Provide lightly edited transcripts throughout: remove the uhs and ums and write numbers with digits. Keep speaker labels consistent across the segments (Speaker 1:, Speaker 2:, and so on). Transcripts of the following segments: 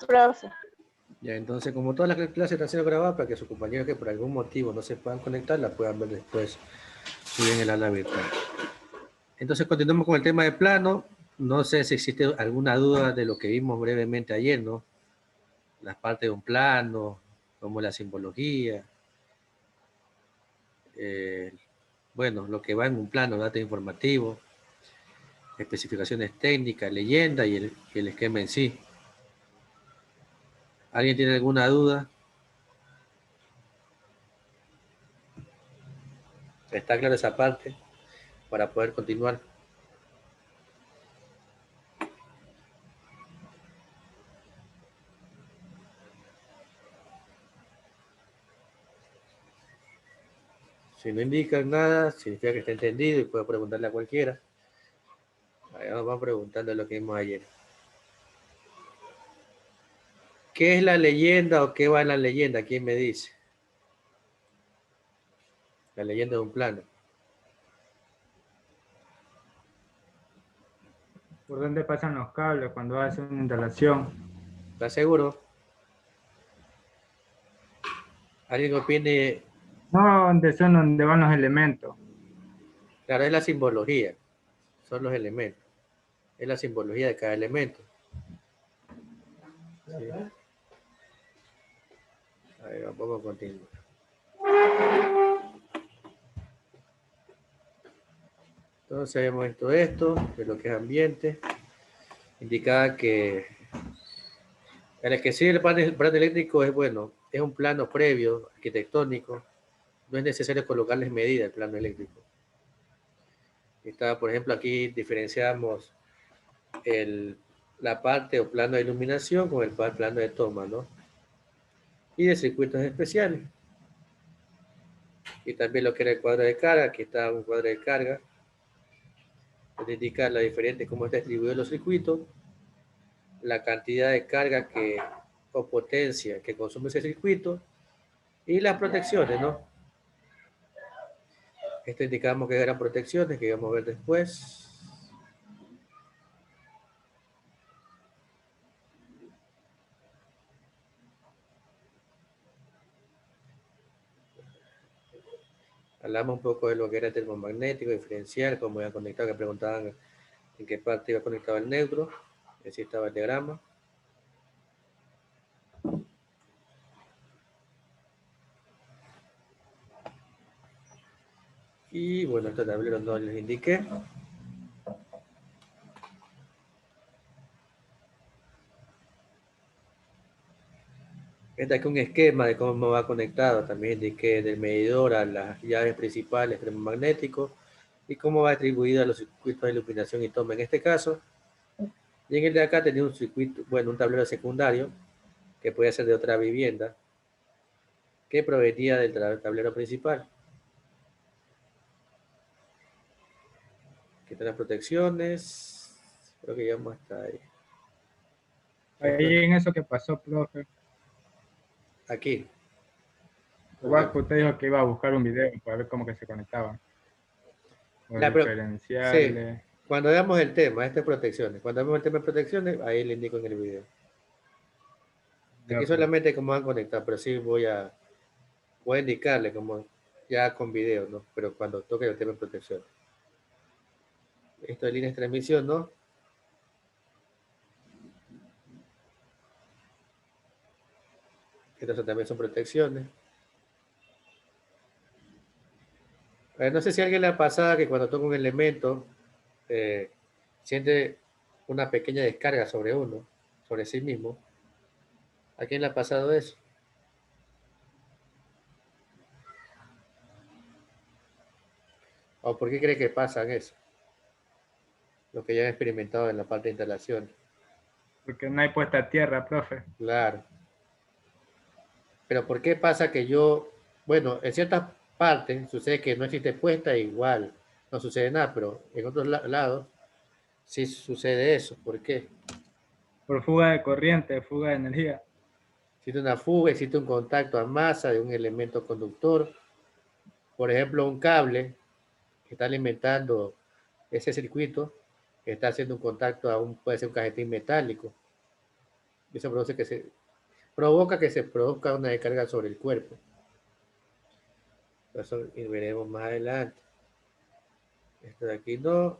Speaker 1: Profe.
Speaker 2: Ya, entonces, como todas las clases están siendo grabadas, para que sus compañeros que por algún motivo no se puedan conectar, la puedan ver después si en el aula virtual. Entonces, continuamos con el tema de plano. No sé si existe alguna duda de lo que vimos brevemente ayer, ¿no? Las partes de un plano, como la simbología. Bueno, lo que va en un plano, datos informativos, especificaciones técnicas, leyenda y el esquema en sí. ¿Alguien tiene alguna duda? ¿Está clara esa parte para poder continuar? Si no indican nada, significa que está entendido y puedo preguntarle a cualquiera. Ahí vamos preguntando lo que vimos ayer. ¿Qué es la leyenda o qué va en la leyenda? ¿Quién me dice? La leyenda de un plano.
Speaker 3: ¿Por dónde pasan los cables cuando hacen una instalación?
Speaker 2: ¿Estás seguro? ¿Alguien opine?
Speaker 3: No, donde van los elementos.
Speaker 2: Claro, es la simbología. Son los elementos. Es la simbología de cada elemento. ¿Sí? Ahí vamos a continuar. Entonces hemos visto esto, de lo que es ambiente. Indicaba que el que sigue el plano eléctrico es bueno, es un plano previo, arquitectónico. No es necesario colocarles medida el plano eléctrico. Está, por ejemplo, aquí diferenciamos la parte o plano de iluminación con el plano de toma, ¿no? Y de circuitos especiales. Y también lo que era el cuadro de carga, aquí está un cuadro de carga, donde indica la diferente cómo está distribuido los circuitos, la cantidad de carga o potencia que consume ese circuito y las protecciones, ¿no? Esto indicamos que eran protecciones que vamos a ver después. Hablamos un poco de lo que era termomagnético, diferencial, cómo iba conectado, que preguntaban en qué parte iba conectado el neutro, así estaba el diagrama. Y bueno, este tablero no les indiqué. Este aquí es un esquema de cómo va conectado. También indiqué del medidor a las llaves principales termomagnéticos y cómo va atribuido a los circuitos de iluminación y toma en este caso. Y en el de acá tenía un circuito, bueno, un tablero secundario que puede ser de otra vivienda que provenía del tablero principal. Aquí están las protecciones. Creo que llegamos hasta ahí.
Speaker 3: Ahí en eso que pasó, profe.
Speaker 2: Aquí.
Speaker 3: Igual que usted dijo que iba a buscar un video para ver cómo que se conectaban. Los
Speaker 2: Sí,
Speaker 3: diferenciales.
Speaker 2: cuando veamos el tema, este es protecciones. Cuando vemos el tema de protecciones, ahí le indico en el video.
Speaker 3: Ya,
Speaker 2: Aquí
Speaker 3: pues.
Speaker 2: solamente cómo van a conectar, pero sí voy a indicarle como ya con video, ¿no? Pero cuando toque el tema de protección. Esto de líneas de transmisión, ¿no? Estas también son protecciones. No sé si a alguien le ha pasado que cuando toca un elemento siente una pequeña descarga sobre uno, sobre sí mismo. ¿A quién le ha pasado eso? ¿O por qué cree que pasa eso? Lo que ya han experimentado en la parte de instalación.
Speaker 3: Porque no hay puesta a tierra, profe.
Speaker 2: Claro. Pero ¿por qué pasa que bueno, en ciertas partes sucede que no existe puesta igual, no sucede nada, pero en otros lados sí sucede eso. ¿Por qué?
Speaker 3: Por fuga de corriente, fuga de energía.
Speaker 2: Existe una fuga, existe un contacto a masa de un elemento conductor, por ejemplo, un cable que está alimentando ese circuito, que está haciendo un contacto puede ser un cajetín metálico. Eso provoca que se produzca una descarga sobre el cuerpo. Eso veremos más adelante. Esto de aquí no.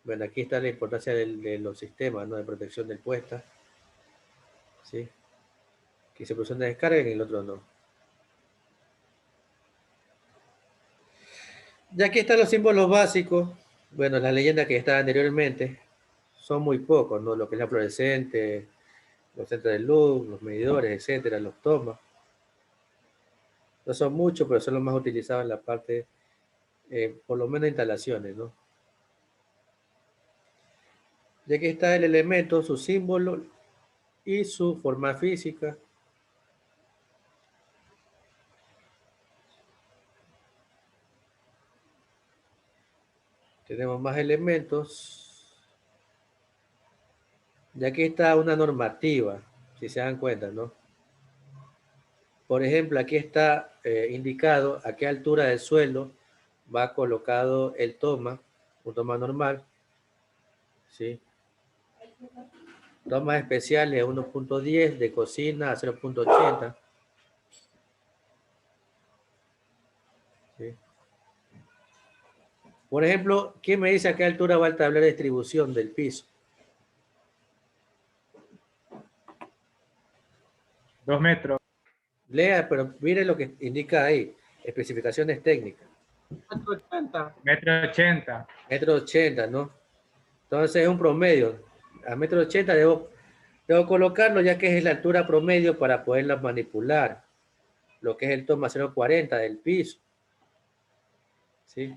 Speaker 2: Bueno, aquí está la importancia de los sistemas, ¿no?, de protección del puesta. ¿Sí? Que se produce una descarga y en el otro no. Ya aquí están los símbolos básicos. Bueno, las leyendas que estaban anteriormente son muy pocos, ¿no? Lo que es la fluorescente, los centros de luz, los medidores, etcétera, los tomas. No son muchos, pero son los más utilizados en la parte, por lo menos instalaciones, ¿no? Ya que está el elemento, su símbolo y su forma física. Tenemos más elementos. Y aquí está una normativa, si se dan cuenta, ¿no? Por ejemplo, aquí está indicado a qué altura del suelo va colocado el toma, un toma normal, ¿sí? Tomas especiales 1.10, de cocina a 0.80. ¿Sí? Por ejemplo, ¿quién me dice a qué altura va el tablero de distribución del piso?
Speaker 3: 2 metros.
Speaker 2: Lea, pero mire lo que indica ahí, especificaciones técnicas.
Speaker 1: 180.
Speaker 3: Metro 80.
Speaker 2: 1,80 m, ¿no? Entonces es un promedio. A 1,80 m debo colocarlo, ya que es la altura promedio para poderla manipular. Lo que es el toma 0.40 del piso. ¿Sí?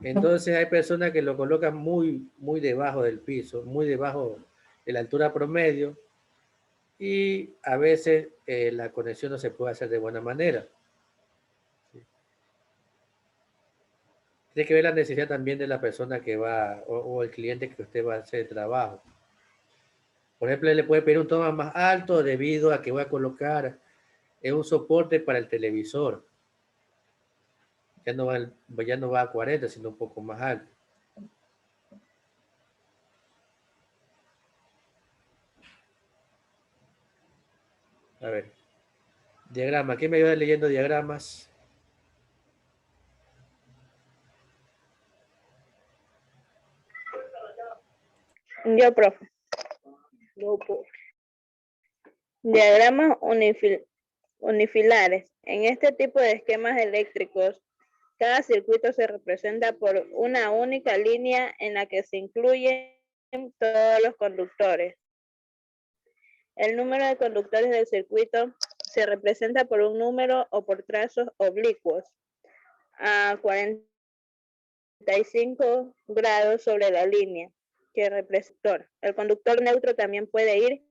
Speaker 2: Entonces hay personas que lo colocan muy, muy debajo del piso, muy debajo de la altura promedio, y a veces la conexión no se puede hacer de buena manera. ¿Sí? Tiene que ver la necesidad también de la persona que va, o el cliente que usted va a hacer el trabajo. Por ejemplo, le puede pedir un toma más alto debido a que voy a colocar un soporte para el televisor. Ya no va a 40, sino un poco más alto. A ver, diagrama. ¿Quién me ayuda leyendo diagramas?
Speaker 4: Yo, profe. Diagramas unifilares. En este tipo de esquemas eléctricos, cada circuito se representa por una única línea en la que se incluyen todos los conductores. El número de conductores del circuito se representa por un número o por trazos oblicuos a 45 grados sobre la línea que representa. El conductor neutro también puede ir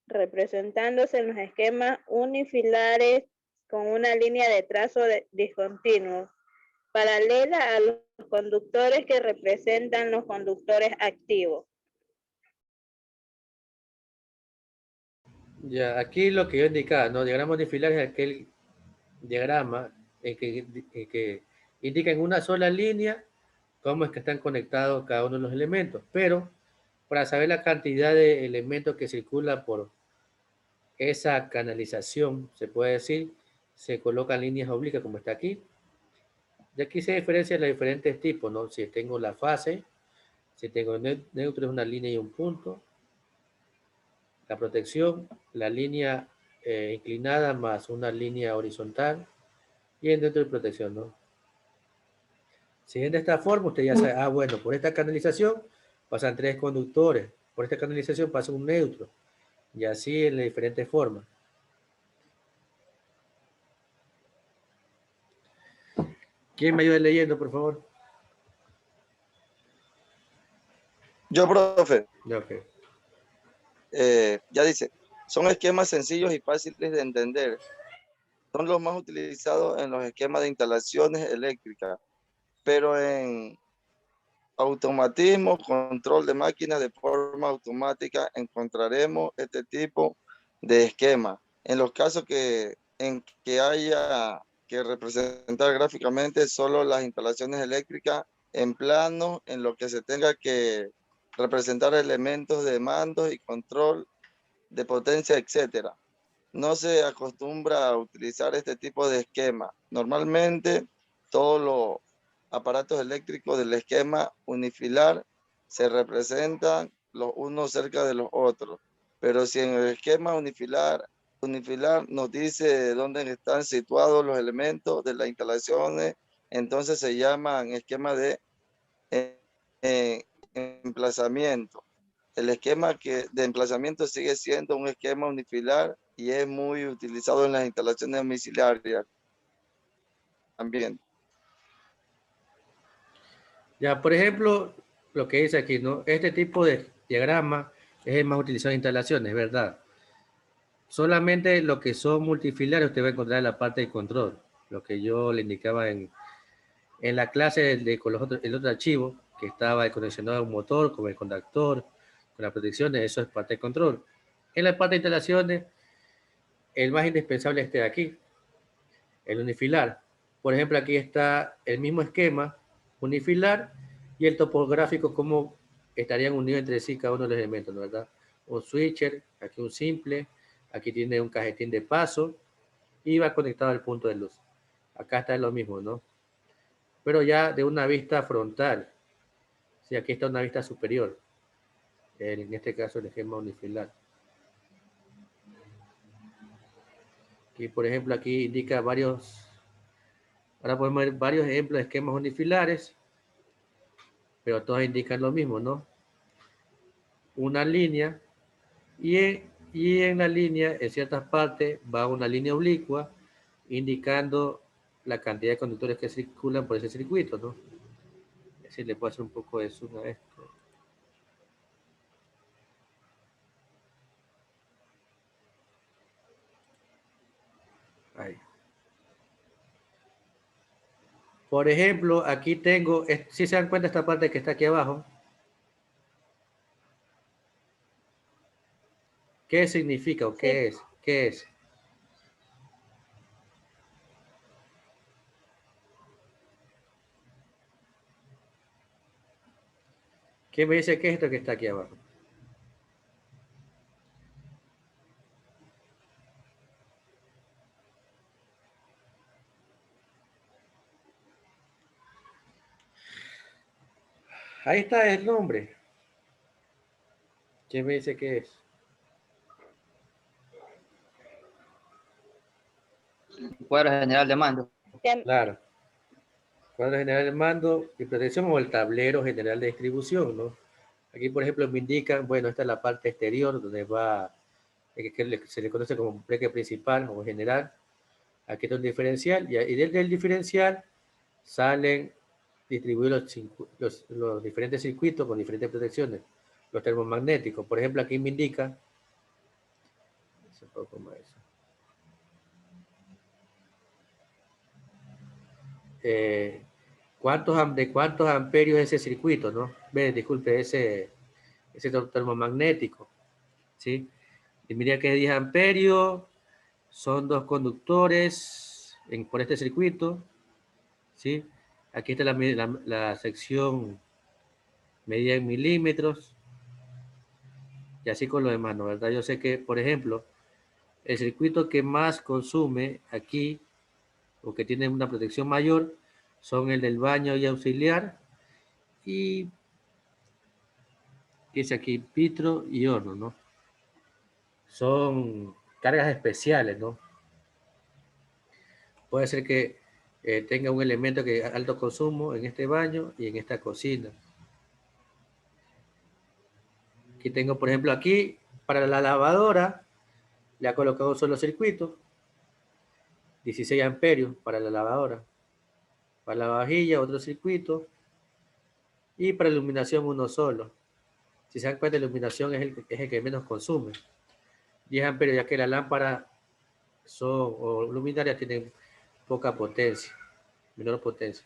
Speaker 4: representándose en los esquemas unifilares con una línea de trazo discontinuo, paralela a los conductores que representan los conductores activos.
Speaker 2: Ya, aquí lo que yo indicaba, ¿no? Diagrama unifilar es aquel diagrama que indica en una sola línea cómo es que están conectados cada uno de los elementos, pero para saber la cantidad de elementos que circulan por esa canalización, se puede decir, se colocan líneas oblicuas como está aquí. Y aquí se diferencian los diferentes tipos, ¿no? Si tengo la fase, si tengo neutro es una línea y un punto, la protección, la línea inclinada más una línea horizontal, y el neutro de protección, ¿no? Siguiendo esta forma, usted ya sabe, bueno, por esta canalización pasan 3 conductores, por esta canalización pasa un neutro, y así en las diferentes formas. ¿Quién me ayuda leyendo, por favor?
Speaker 5: Yo, profe.
Speaker 2: Okay.
Speaker 5: Ya dice, son esquemas sencillos y fáciles de entender. Son los más utilizados en los esquemas de instalaciones eléctricas, pero en automatismo, control de máquinas de forma automática, encontraremos este tipo de esquema. En los casos en que haya que representar gráficamente solo las instalaciones eléctricas en plano, en lo que se tenga que representar elementos de mando y control de potencia, etc. No se acostumbra a utilizar este tipo de esquema. Normalmente todos los aparatos eléctricos del esquema unifilar se representan los unos cerca de los otros. Pero si en el esquema unifilar nos dice dónde están situados los elementos de las instalaciones, entonces se llaman esquema de emplazamiento. El esquema de emplazamiento sigue siendo un esquema unifilar y es muy utilizado en las instalaciones domiciliarias también.
Speaker 2: Ya, por ejemplo, lo que dice aquí, ¿no? Este tipo de diagrama es el más utilizado en instalaciones, ¿verdad? Solamente lo que son multifilares usted va a encontrar en la parte de control. Lo que yo le indicaba en la clase con el otro archivo, que estaba conexionado a un motor, con el conductor, con las protecciones, eso es parte de control. En la parte de instalaciones, el más indispensable este de aquí, el unifilar. Por ejemplo, aquí está el mismo esquema unifilar y el topográfico, cómo estarían unidos entre sí cada uno de los elementos, ¿no? ¿Verdad? Un switcher, aquí un simple, aquí tiene un cajetín de paso y va conectado al punto de luz. Acá está lo mismo, ¿no? Pero ya de una vista frontal. Sí, aquí está una vista superior. En este caso el esquema unifilar. Aquí, por ejemplo, aquí indica varios. Ahora podemos ver varios ejemplos de esquemas unifilares, pero todos indican lo mismo, ¿no? Una línea y en la línea, en ciertas partes, va una línea oblicua indicando la cantidad de conductores que circulan por ese circuito, ¿no? Así le puedo hacer un poco de zoom a esto. Ahí. Por ejemplo, aquí tengo, si se dan cuenta esta parte que está aquí abajo, ¿qué significa o qué es? ¿Qué es? ¿Qué me dice que es esto que está aquí abajo? Ahí está el nombre. ¿Quién me dice qué es?
Speaker 1: Cuadro general de mando.
Speaker 2: Claro. Cuadro general de mando y protección o el tablero general de distribución, ¿no? Aquí, por ejemplo, me indican, bueno, esta es la parte exterior donde va, que se le conoce como pleque principal o general. Aquí está un diferencial y desde el diferencial salen distribuidos los diferentes circuitos con diferentes protecciones. Los termomagnéticos, por ejemplo, aquí me indica, un poco más eso. De cuántos amperios es ese circuito, ¿no? Disculpe, ese termomagnético, ¿sí? Y mira que es 10 amperios, son dos conductores por este circuito, ¿sí? Aquí está la sección medida en milímetros, y así con lo demás, ¿no? ¿Verdad? Yo sé que, por ejemplo, el circuito que más consume aquí, o que tiene una protección mayor, son el del baño y auxiliar, y que es aquí vitro y horno, ¿no? Son cargas especiales, ¿no? Puede ser que tenga un elemento que alto consumo en este baño y en esta cocina. Aquí tengo, por ejemplo, aquí para la lavadora le ha colocado un solo circuito, 16 amperios para la lavadora. Para la vajilla otro circuito y para iluminación uno solo. Si se dan cuenta, la iluminación es el que menos consume. 10 amperios, ya que la lámpara o luminarias tienen poca potencia, menor potencia.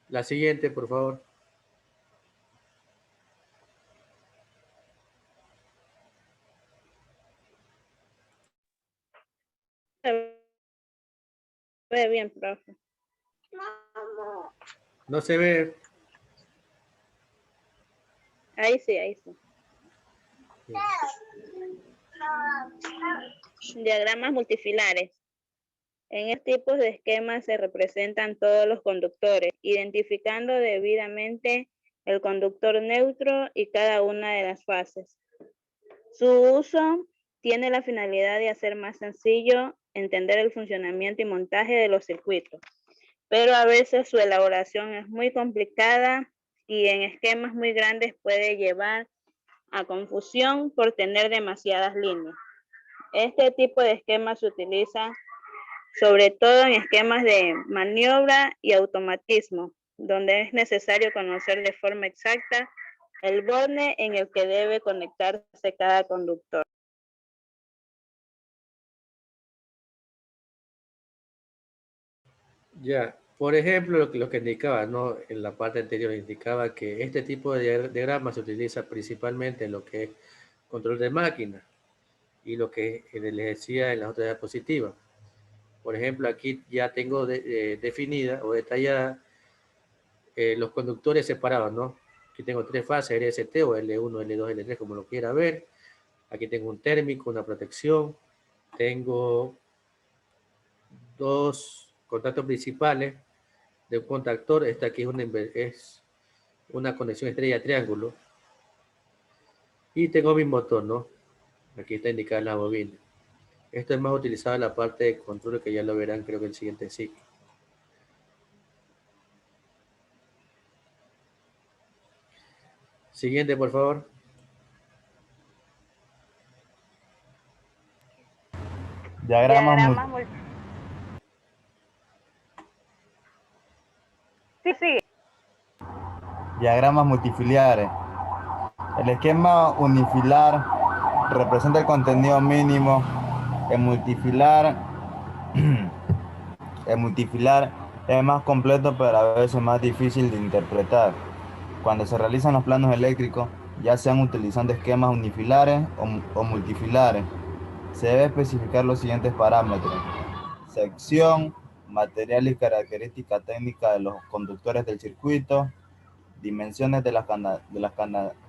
Speaker 2: La siguiente, por favor.
Speaker 4: Ve bien, profe.
Speaker 2: No se ve.
Speaker 4: Ahí sí, ahí sí. Diagramas multifilares. En este tipo de esquemas se representan todos los conductores, identificando debidamente el conductor neutro y cada una de las fases. Su uso tiene la finalidad de hacer más sencillo entender el funcionamiento y montaje de los circuitos, pero a veces su elaboración es muy complicada y en esquemas muy grandes puede llevar a confusión por tener demasiadas líneas. Este tipo de esquemas se utiliza sobre todo en esquemas de maniobra y automatismo, donde es necesario conocer de forma exacta el borde en el que debe conectarse cada conductor.
Speaker 2: Ya, por ejemplo, lo que indicaba, ¿no? En la parte anterior indicaba que este tipo de diagrama se utiliza principalmente en lo que es control de máquina y lo que les decía en las otras diapositivas. Por ejemplo, aquí ya tengo definida o detallada los conductores separados, ¿no? Aquí tengo tres fases, RST o L1, L2, L3, como lo quiera ver. Aquí tengo un térmico, una protección. Tengo dos contactos principales de un contactor. Esta aquí es una conexión estrella-triángulo. Y tengo mi motor, ¿no? Aquí está indicada la bobina. Esto es más utilizado en la parte de control, que ya lo verán creo que en el siguiente ciclo. Siguiente, por favor.
Speaker 6: Diagramas
Speaker 4: Sí, sí.
Speaker 6: Diagramas multifiliares. El esquema unifilar representa el contenido mínimo. El multifilar, el multifilar es más completo, pero a veces más difícil de interpretar. Cuando se realizan los planos eléctricos, ya sean utilizando esquemas unifilares o multifilares, se debe especificar los siguientes parámetros: sección, material y característica técnica de los conductores del circuito, dimensiones de las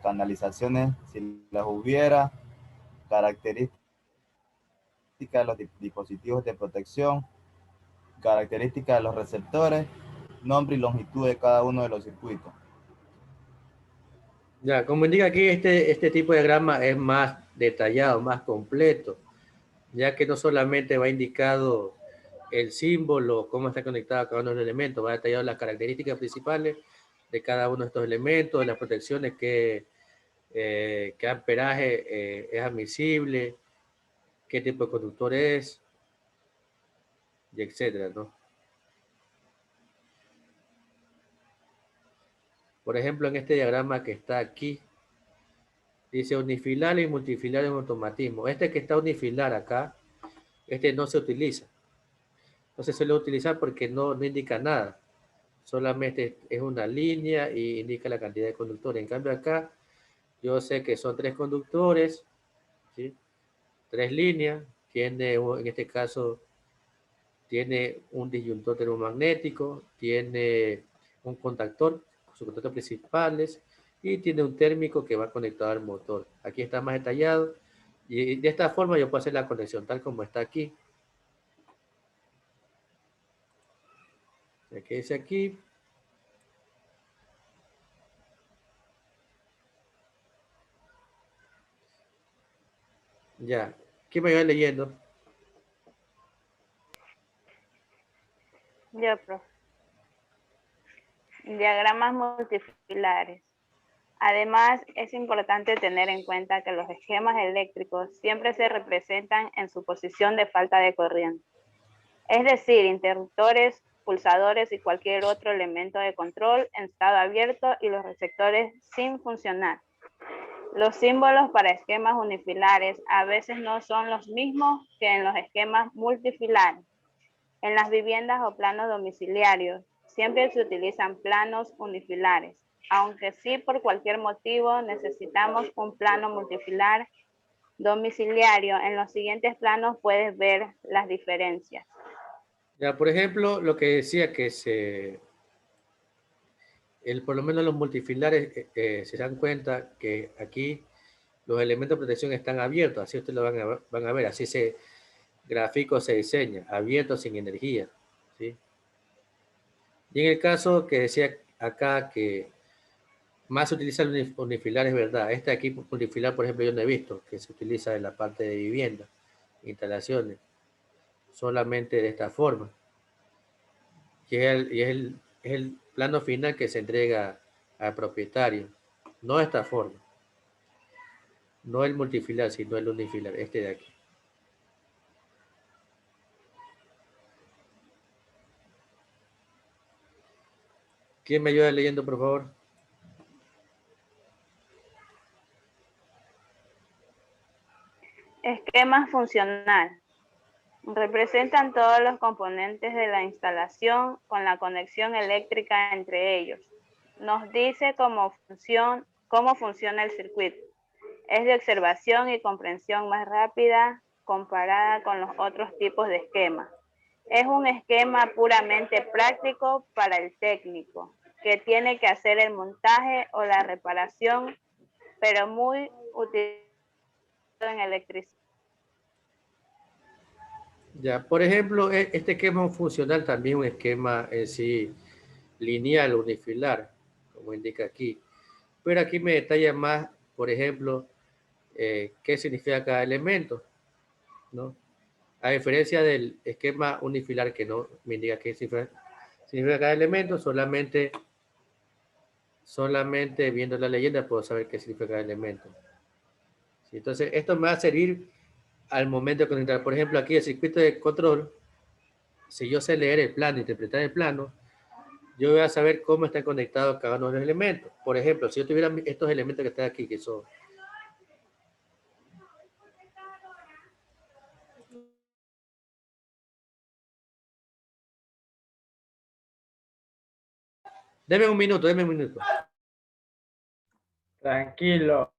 Speaker 6: canalizaciones si las hubiera, características de los dispositivos de protección, características de los receptores, nombre y longitud de cada uno de los circuitos.
Speaker 2: Ya, como indica aquí, este tipo de diagrama es más detallado, más completo, ya que no solamente va indicado el símbolo, cómo está conectado cada uno de los elementos, va detallado las características principales de cada uno de estos elementos, de las protecciones, qué amperaje es admisible, qué tipo de conductor es, y etcétera, ¿no? Por ejemplo, en este diagrama que está aquí, dice unifilar y multifilar en automatismo. Este que está unifilar acá, este no se utiliza. No se suele utilizar porque no indica nada. Solamente es una línea y indica la cantidad de conductores. En cambio acá, yo sé que son tres conductores, ¿sí? Tres líneas. Tiene, en este caso, tiene un disyuntor termomagnético, tiene un contactor, sus contactos principales, y tiene un térmico que va conectado al motor. Aquí está más detallado, y de esta forma yo puedo hacer la conexión tal como está aquí. ¿Qué dice aquí? Ya, ¿qué me va leyendo?
Speaker 4: Ya, profe. Diagramas multifilares. Además, es importante tener en cuenta que los esquemas eléctricos siempre se representan en su posición de falta de corriente. Es decir, interruptores, pulsadores y cualquier otro elemento de control en estado abierto y los receptores sin funcionar. Los símbolos para esquemas unifilares a veces no son los mismos que en los esquemas multifilares. En las viviendas o planos domiciliarios, siempre se utilizan planos unifilares, aunque sí por cualquier motivo necesitamos un plano multifilar domiciliario. En los siguientes planos puedes ver las diferencias.
Speaker 2: Ya, por ejemplo, lo que decía que Por lo menos los multifilares se dan cuenta que aquí los elementos de protección están abiertos, así ustedes lo van a ver, así ese gráfico se diseña, abierto sin energía, ¿sí? Y en el caso que decía acá que más se utiliza el unifilar, es verdad. Este aquí unifilar, por ejemplo, yo no he visto que se utiliza en la parte de vivienda, instalaciones, solamente de esta forma. Y es el plano final que se entrega al propietario, no de esta forma. No el multifilar, sino el unifilar, este de aquí. ¿Quién me ayuda leyendo, por favor?
Speaker 4: Esquema funcional. Representan todos los componentes de la instalación con la conexión eléctrica entre ellos. Nos dice cómo funciona el circuito. Es de observación y comprensión más rápida comparada con los otros tipos de esquemas. Es un esquema puramente práctico para el técnico, que tiene que hacer el montaje o la reparación, pero muy útil en electricidad.
Speaker 2: Ya, por ejemplo, este esquema funcional también es un esquema en sí lineal, unifilar, como indica aquí. Pero aquí me detalla más, por ejemplo, qué significa cada elemento, ¿no? A diferencia del esquema unifilar que no me indica qué significa cada elemento, solamente viendo la leyenda puedo saber qué significa cada elemento. ¿Sí? Entonces, esto me va a servir al momento de conectar. Por ejemplo, aquí el circuito de control, si yo sé leer el plano, interpretar el plano, yo voy a saber cómo están conectados cada uno de los elementos. Por ejemplo, si yo tuviera estos elementos que están aquí, que son... Deme un minuto, deme un minuto.
Speaker 3: Tranquilo.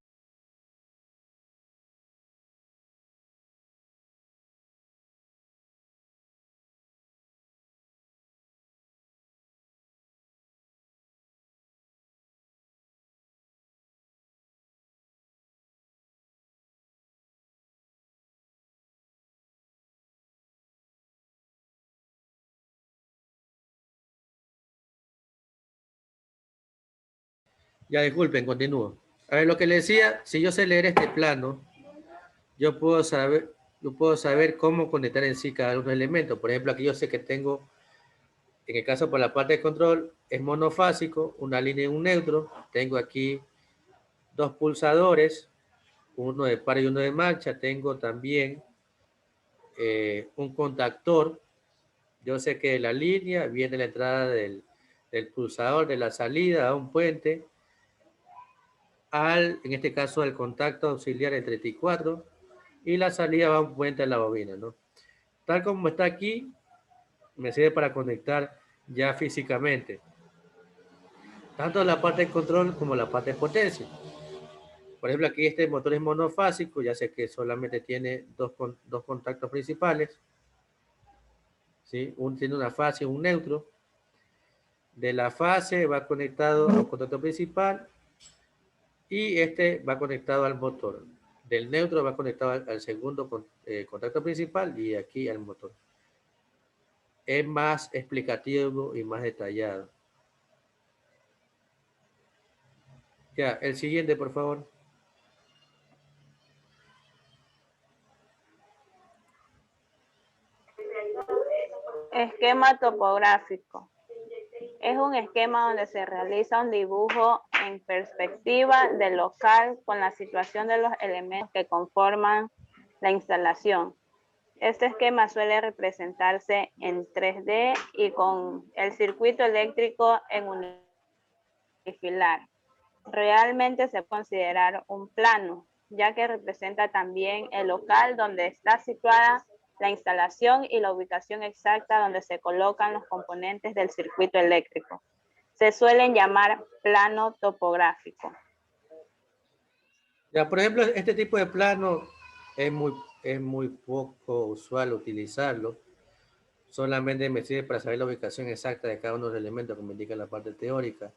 Speaker 2: Ya disculpen, continúo. A ver, lo que le decía, si yo sé leer este plano, yo puedo saber cómo conectar en sí cada uno de los elementos. Por ejemplo, aquí yo sé que tengo, en el caso por la parte de control, es monofásico, una línea y un neutro. Tengo aquí dos pulsadores, uno de par y uno de marcha. Tengo también un contactor. Yo sé que de la línea viene la entrada del pulsador, de la salida a un puente, en este caso, al contacto auxiliar el 34, y la salida va a un puente a la bobina, ¿no? Tal como está aquí, me sirve para conectar ya físicamente, tanto la parte de control como la parte de potencia. Por ejemplo, aquí este motor es monofásico, ya sé que solamente tiene dos contactos principales, ¿sí? Tiene una fase y un neutro. De la fase va conectado a un contacto principal y este va conectado al motor. Del neutro va conectado al segundo contacto principal y aquí al motor. Es más explicativo y más detallado. Ya, el siguiente, por favor.
Speaker 4: Esquema topográfico. Es un esquema donde se realiza un dibujo en perspectiva del local con la situación de los elementos que conforman la instalación. Este esquema suele representarse en 3D y con el circuito eléctrico en unifilar. Realmente se puede considerar un plano, ya que representa también el local donde está situada la instalación y la ubicación exacta donde se colocan los componentes del circuito eléctrico. Se suelen llamar plano topográfico.
Speaker 2: Ya, por ejemplo, este tipo de plano es muy poco usual utilizarlo. Solamente me sirve para saber la ubicación exacta de cada uno de los elementos, como indica la parte teórica.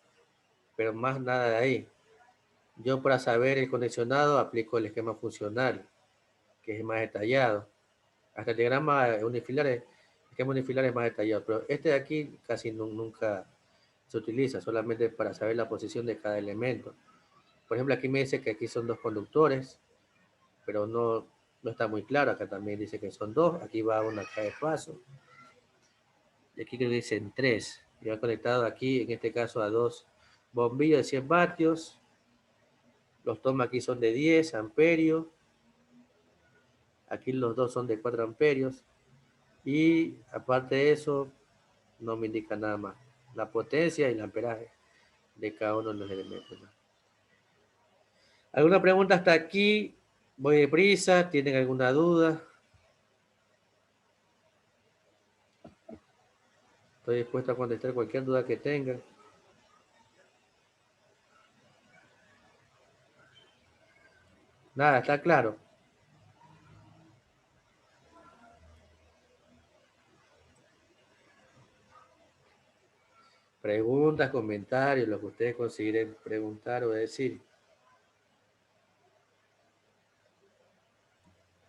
Speaker 2: pero más nada de ahí. Yo para saber el conexionado aplico el esquema funcional, que es más detallado. Hasta el diagrama unifilar, el esquema unifilar es más detallado, pero este de aquí casi nunca se utiliza, solamente para saber la posición de cada elemento. Por ejemplo, aquí me dice que aquí son 2 conductores, pero no está muy claro. Acá también dice que son 2, aquí va una acá de paso. Y aquí creo que dicen 3. Y va conectado aquí, en este caso, a 2 bombillos de 100 vatios. Los tomas aquí son de 10 amperios. Aquí los dos son de 4 amperios. Y aparte de eso, no me indica nada más. La potencia y el amperaje de cada uno de los elementos, ¿no? ¿Alguna pregunta hasta aquí? Voy deprisa. ¿Tienen alguna duda? Estoy dispuesto a contestar cualquier duda que tengan. Nada, está claro. Preguntas, comentarios, lo que ustedes consideren preguntar o decir.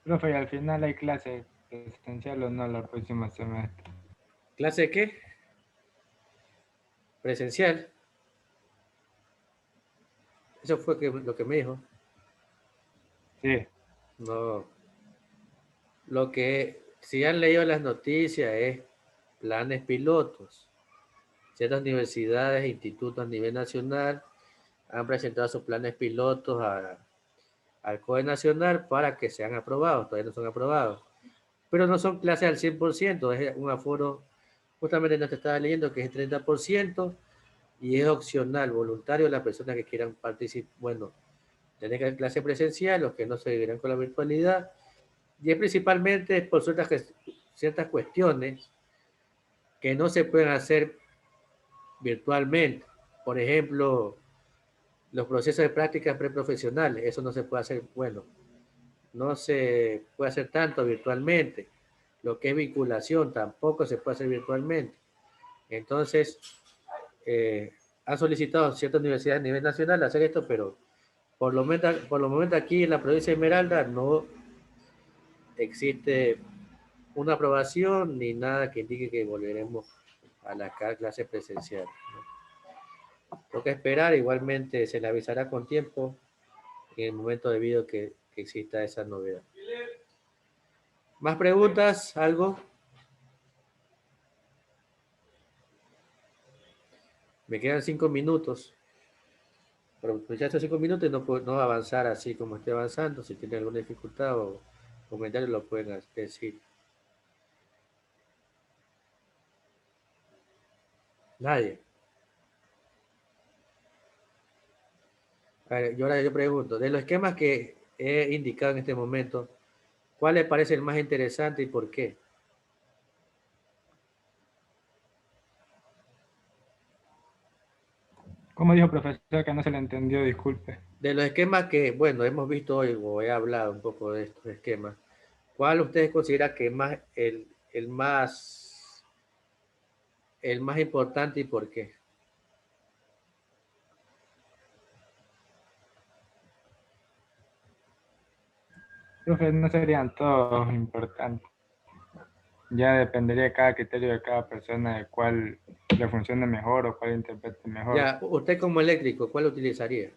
Speaker 3: Profe, ¿y al final hay clase presencial o no el próximo semestre?
Speaker 2: ¿Clase qué? Presencial. Eso fue lo que me dijo.
Speaker 3: Sí.
Speaker 2: No. Lo que, si han leído las noticias, es planes pilotos. Ciertas universidades e institutos a nivel nacional han presentado sus planes pilotos al COE Nacional para que sean aprobados. Todavía no son aprobados. Pero no son clases al 100%. Es un aforo, justamente no te estaba leyendo, que es el 30%. Y es opcional, voluntario, las personas que quieran participar, bueno, tener que clase presencial, los que no se seguirán con la virtualidad, y es principalmente por ciertas cuestiones que no se pueden hacer virtualmente. Por ejemplo, los procesos de prácticas preprofesionales, eso no se puede hacer, bueno, no se puede hacer tanto virtualmente. Lo que es vinculación tampoco se puede hacer virtualmente. Entonces, han solicitado ciertas universidades a nivel nacional hacer esto, pero por lo menos aquí en la provincia de Esmeralda no existe una aprobación ni nada que indique que volveremos a la clase presencial, ¿no? Toca esperar, igualmente se le avisará con tiempo en el momento debido que exista esa novedad. ¿Más preguntas? ¿Algo? Me quedan 5 minutos. Pero pues ya estos 5 minutos no va a avanzar así como estoy avanzando. Si tiene alguna dificultad o comentario lo pueden decir. Nadie. A ver, yo ahora yo pregunto, de los esquemas que he indicado en este momento, ¿cuál les parece el más interesante y por qué?
Speaker 3: ¿Cómo dijo profesor que no se le entendió? Disculpe.
Speaker 2: De los esquemas que, bueno, hemos visto hoy o he hablado un poco de estos esquemas, ¿cuál ustedes consideran que más el más importante y por qué?
Speaker 3: Profe, no serían todos importantes. Ya dependería de cada criterio de cada persona de cuál le funcione mejor o cuál interprete mejor.
Speaker 2: Ya, usted como eléctrico, ¿cuál utilizaría?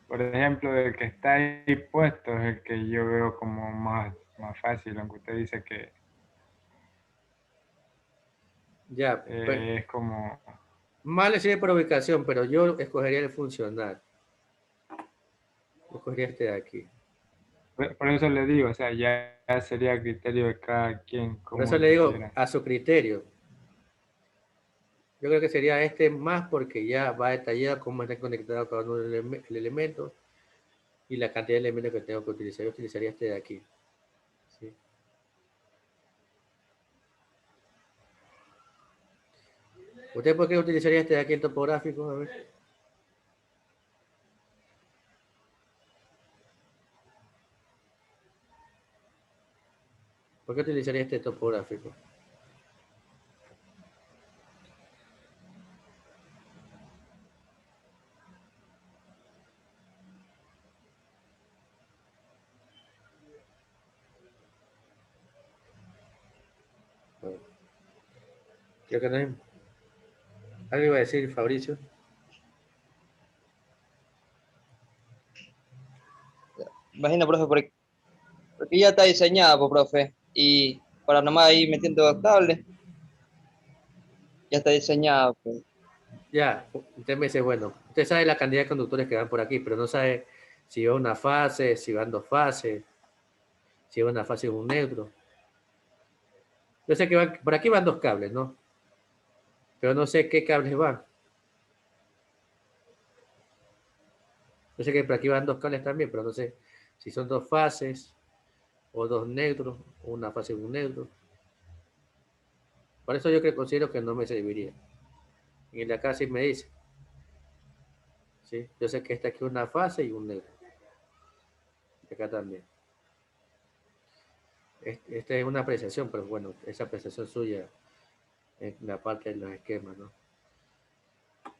Speaker 3: Por ejemplo, el que está ahí puesto es el que yo veo como más fácil, aunque usted dice que
Speaker 2: Ya,
Speaker 3: es como...
Speaker 2: mal le sirve por ubicación, pero yo escogería el funcional. Escogería este de aquí.
Speaker 3: Por eso le digo, o sea, ya sería criterio de cada quien
Speaker 2: Por
Speaker 3: como
Speaker 2: eso le digo
Speaker 3: quisiera.
Speaker 2: a su criterio. Yo creo que sería este más porque ya va detallado cómo está conectado cada uno del elemento y la cantidad de elementos que tengo que utilizar. Yo utilizaría este de aquí. ¿Sí? ¿Usted por qué utilizaría este de aquí, el topográfico? A ver. ¿Por qué utilizaría este topográfico? Creo que no hay... ¿Algo iba a decir Fabricio?
Speaker 1: Imagina, profe, porque ya está diseñada, pues, profe. Y para nomás ir metiendo cables, ya está diseñada, pues.
Speaker 2: Ya, usted me dice, bueno, usted sabe la cantidad de conductores que van por aquí, pero no sabe si va una fase, si van dos fases, si va una fase y un neutro. Yo sé que por aquí van dos cables, ¿no? Pero no sé qué cables van. Yo sé que por aquí van dos cables también, pero no sé si son dos fases o dos neutros, o una fase y un neutro. Por eso yo considero que no me serviría. Y en la acá sí me dice. ¿Sí? Yo sé que está aquí una fase y un neutro. Y acá también. Esta es una apreciación, pero bueno, esa apreciación suya en la parte de los esquemas, ¿no?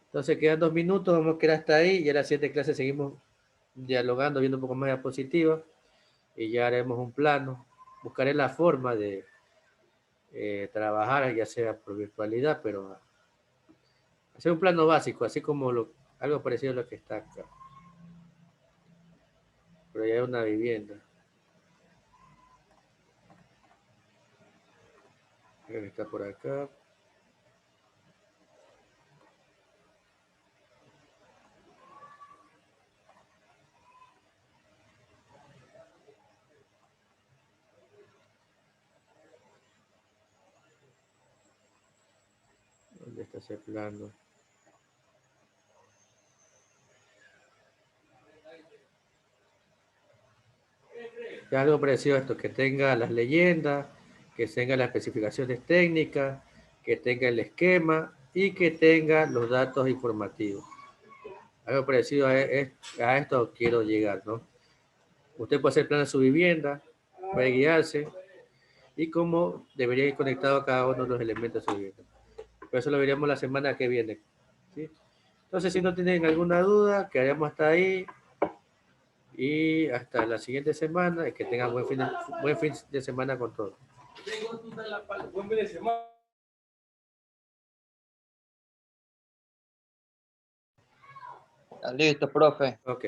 Speaker 2: Entonces quedan 2 minutos, vamos a quedar hasta ahí y a la siguiente clase seguimos dialogando, viendo un poco más diapositivas y ya haremos un plano. Buscaré la forma de trabajar, ya sea por virtualidad, pero hacer un plano básico, así como algo parecido a lo que está acá. Pero ya es una vivienda. Creo que está por acá. ¿Dónde está ese plano? Es algo parecido a esto, que tenga las leyendas, que tenga las especificaciones técnicas, que tenga el esquema y que tenga los datos informativos. Algo parecido a esto quiero llegar, ¿no? Usted puede hacer plan de su vivienda, puede guiarse y cómo debería ir conectado a cada uno de los elementos de su vivienda. Pero eso lo veremos la semana que viene, ¿sí? Entonces, si no tienen alguna duda, quedaremos hasta ahí y hasta la siguiente semana y que tengan buen fin de semana con todos.
Speaker 7: Buen fin de semana.
Speaker 1: Listo, profe.
Speaker 2: Ok.